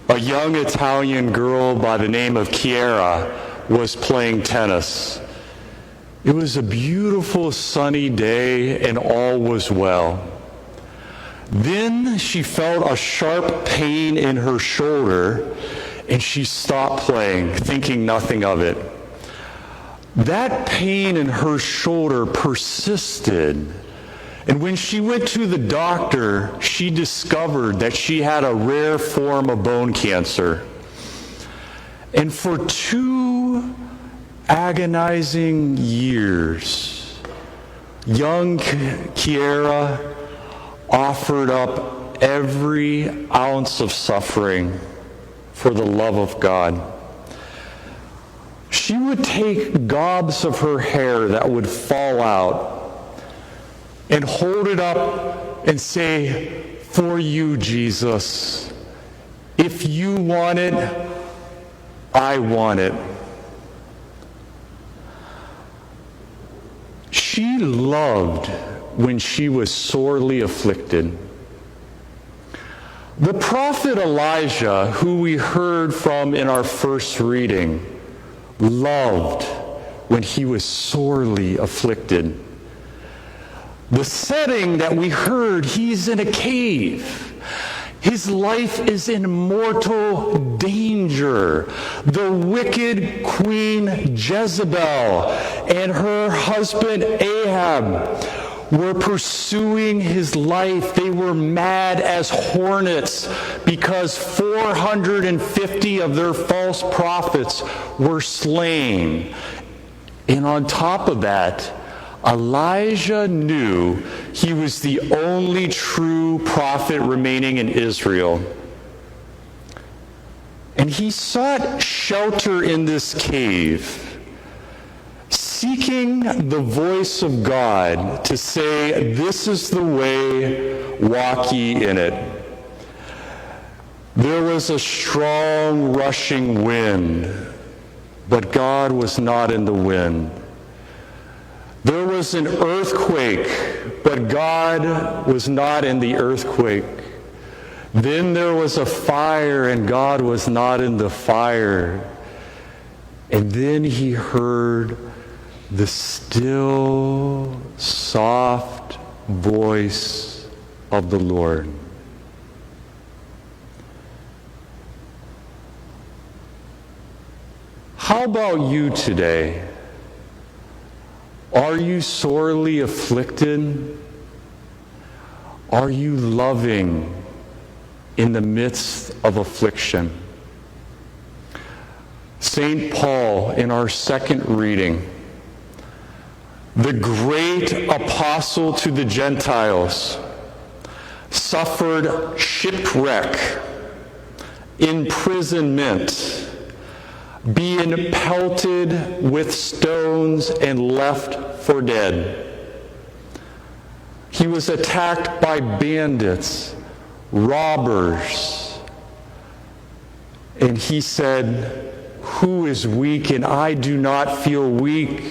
A young Italian girl by the name of Chiara was playing tennis. It was a beautiful sunny day and all was well. Then she felt a sharp pain in her shoulder and she stopped playing, thinking nothing of it. That pain in her shoulder persisted. And when she went to the doctor, she discovered that she had a rare form of bone cancer. And for 2 agonizing years, young Chiara offered up every ounce of suffering for the love of God. She would take gobs of her hair that would fall out and hold it up and say, "For you, Jesus. If you want it, I want it." She loved when she was sorely afflicted. The prophet Elijah, who we heard from in our first reading, loved when he was sorely afflicted. The setting that we heard, he's in a cave. His life is in mortal danger. The wicked Queen Jezebel and her husband Ahab were pursuing his life. They were mad as hornets because 450 of their false prophets were slain. And on top of that, Elijah knew he was the only true prophet remaining in Israel. And he sought shelter in this cave, seeking the voice of God to say, "This is the way, walk ye in it." There was a strong rushing wind, but God was not in the wind. There was an earthquake, but God was not in the earthquake. Then there was a fire, and God was not in the fire. And then he heard the still, soft voice of the Lord. How about you today? Are you sorely afflicted? Are you loving in the midst of affliction? St. Paul, in our second reading, the great apostle to the Gentiles, suffered shipwreck, imprisonment, being pelted with stones and left for dead. He was attacked by bandits, robbers, and he said, "Who is weak and I do not feel weak?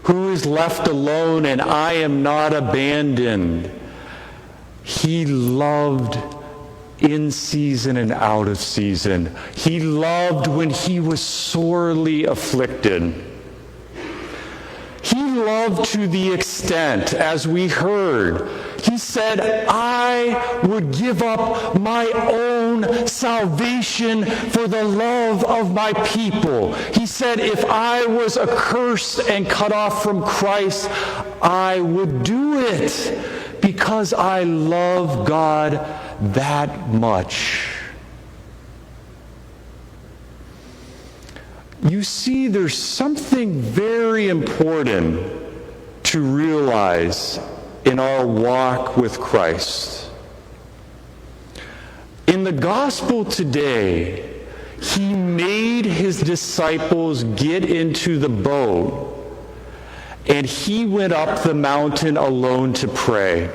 Who is left alone and I am not abandoned?" He loved in season and out of season. He loved when he was sorely afflicted. He loved to the extent, as we heard, he said, "I would give up my own salvation for the love of my people." He said, "If I was accursed and cut off from Christ, I would do it because I love God that much." You see, there's something very important to realize in our walk with Christ. In the gospel today, he made his disciples get into the boat, and he went up the mountain alone to pray.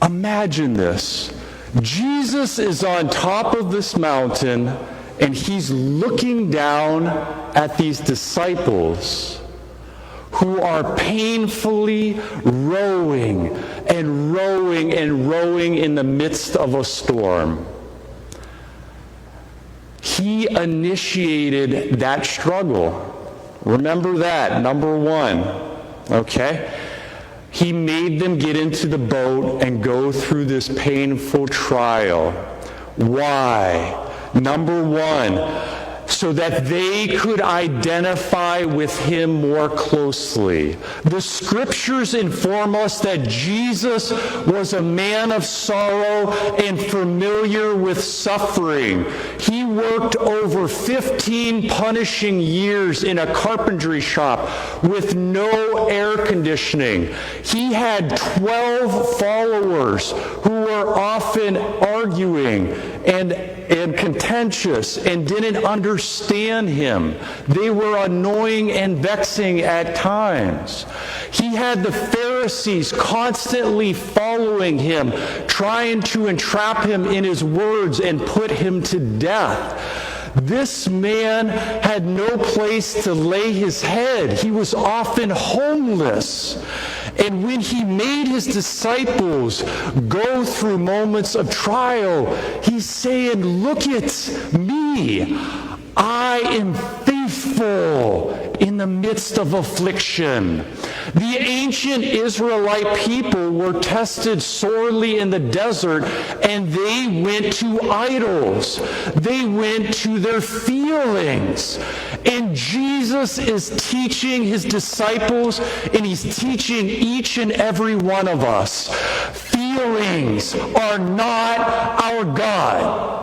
Imagine this. Jesus is on top of this mountain, and he's looking down at these disciples who are painfully rowing and rowing and rowing in the midst of a storm. he initiated that struggle. Remember that, number one, okay? He made them get into the boat and go through this painful trial. Why? Number one, so that they could identify with him more closely. The scriptures inform us that Jesus was a man of sorrow and familiar with suffering. He worked over 15 punishing years in a carpentry shop with no air conditioning. He had 12 followers who were often arguing and contentious and didn't understand him. They were annoying and vexing at times. He had the Pharisees constantly following him, trying to entrap him in his words and put him to death. This man had no place to lay his head. He was often homeless. And when he made his disciples go through moments of trial, he's saying, look at me. I am faithful in the midst of affliction. The ancient Israelite people were tested sorely in the desert, and they went to idols. They went to their feelings. And Jesus is teaching his disciples, and he's teaching each and every one of us. Feelings are not our God.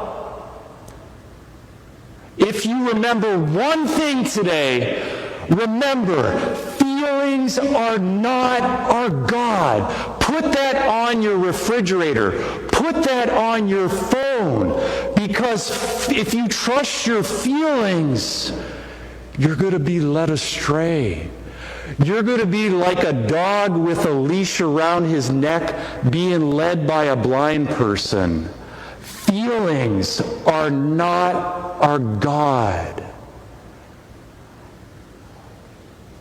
If you remember one thing today, remember, feelings are not our God. Put that on your refrigerator. Put that on your phone. Because if you trust your feelings, you're going to be led astray. You're going to be like a dog with a leash around his neck being led by a blind person. Feelings are not our God.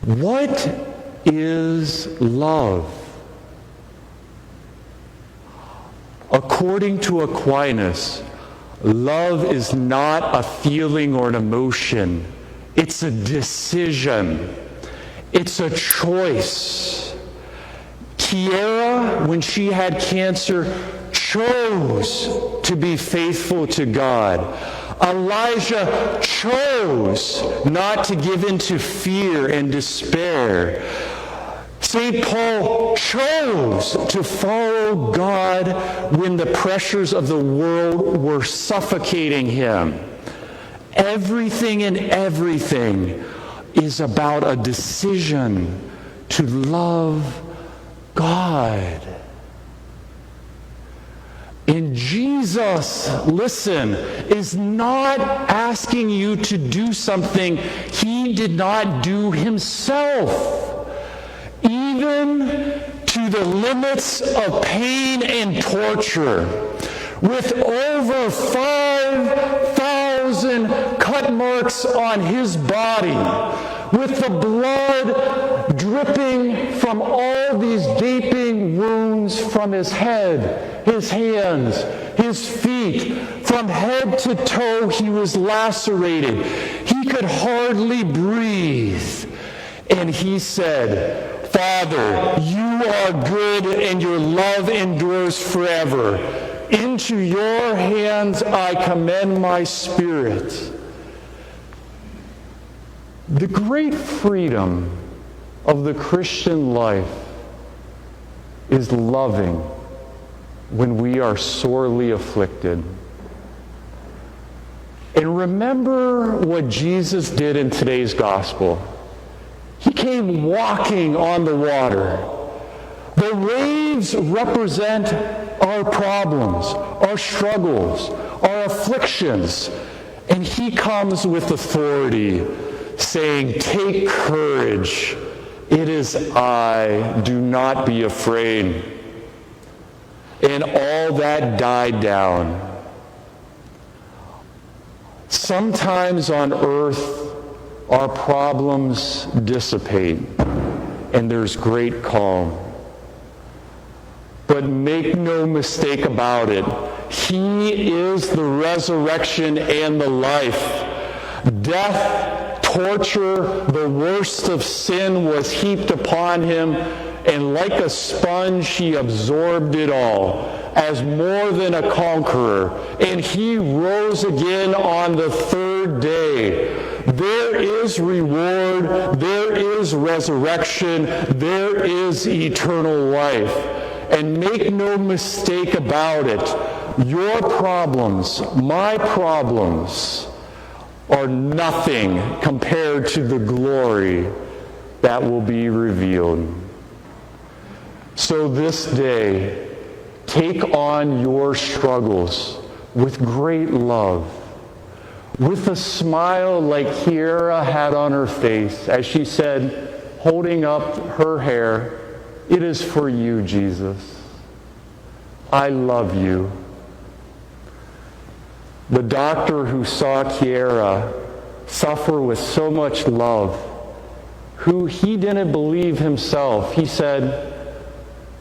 What is love? According to Aquinas, love is not a feeling or an emotion. It's a decision. It's a choice. Kiara, when she had cancer, chose to be faithful to God. Elijah chose not to give in to fear and despair. St. Paul chose to follow God when the pressures of the world were suffocating him. Everything and everything is about a decision to love God. And Jesus, listen, is not asking you to do something he did not do himself. Even to the limits of pain and torture. With over 5,000 cut marks on his body, with the blood dripping from all these gaping wounds from his head, his hands, his feet. From head to toe he was lacerated. He could hardly breathe. And he said, Father, you are good and your love endures forever. Into your hands I commend my spirit. The great freedom of the Christian life is loving when we are sorely afflicted. And remember what Jesus did in today's gospel. He came walking on the water. The waves represent our problems, our struggles, our afflictions. And he comes with authority, saying, take courage. It is I. Do not be afraid. And all that died down. Sometimes on earth, our problems dissipate, and there's great calm. But make no mistake about it, He is the resurrection and the life. Death, torture, the worst of sin was heaped upon him, and like a sponge he absorbed it all as more than a conqueror. And he rose again on the third day. There is reward, there is resurrection, there is eternal life. And make no mistake about it, your problems, my problems, are nothing compared to the glory that will be revealed. So this day, take on your struggles with great love, with a smile like Kiara had on her face as she said, holding up her hair, "It is for you, Jesus. I love you." The doctor who saw Kiara suffer with so much love, who he didn't believe himself, he said,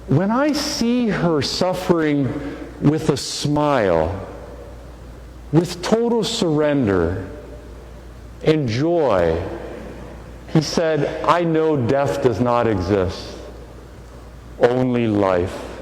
"When I see her suffering with a smile, with total surrender and joy," he said, "I know death does not exist, only life."